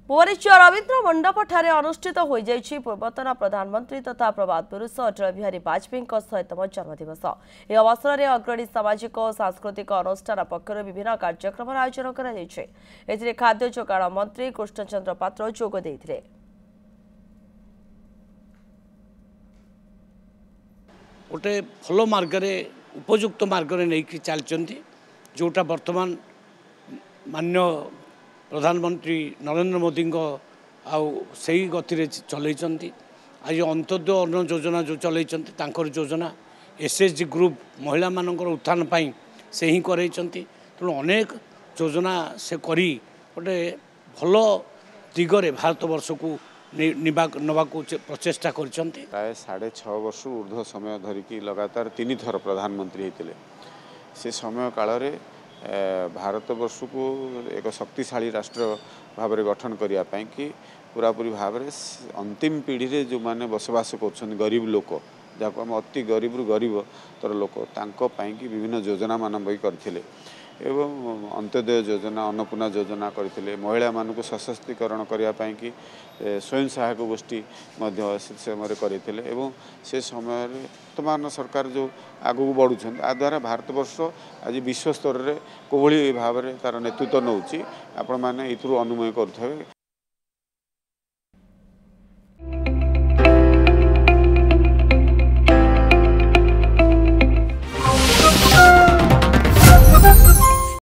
भुवनेश्वर रवींद्र मंडप ठारे अनुष्ठित हो पूर्वतन प्रधानमंत्री तथा प्रवाद पुरुष अटल बिहारी वाजपेयी 100तम जन्मदिवस। यह अवसर में अग्रणी सामाजिक और सांस्कृतिक अनुष्ठान पक्षर विभिन्न कार्यक्रम आयोजन कर खाद्य जोगाण मंत्री कृष्णचंद्र पात्र जोग देइथिले। गोटे भल मार्गरे उपयुक्त मार्गरे नहीं चलती जोटा वर्तमान मान्य प्रधानमंत्री नरेंद्र मोदी से गति चलती आज अंत्योदय अन्न योजना जो चलती योजना एसएचजी ग्रुप महिला मानकर उत्थान पाई से ही कर तेणु अनेक योजना से करी गोटे भल दिगरे भारत वर्ष को नवा प्रचेषा कर प्राय 6.5 वर्ष ऊर्ध्व समय धरिकी लगातार 3 थर प्रधानमंत्री होते से समय काल भारत वर्ष को एक शक्तिशाली राष्ट्र भाव में गठन करने कि पूरापूरी भाव में अंतिम पीढ़ी रे जो माने बसवास कर गरीब लोक जहाँ आम अति गरीब रु गरीब तर लोक कि विभिन्न योजना मान भी करथिले एवं अंत्योदय योजना अन्नपूर्णा योजना करथिले महिला मान को सशक्तिकरण करने कि स्वयं सहायक गोष्ठी समय करथिले एवं से समय वर्तमान सरकार जो आगू बढ़ुछन आ द्वारा भारत वर्ष आज विश्व स्तर में कोभली भाव में तार नेतृत्व नौची आपण माने इथुरु अनुमय करथबे।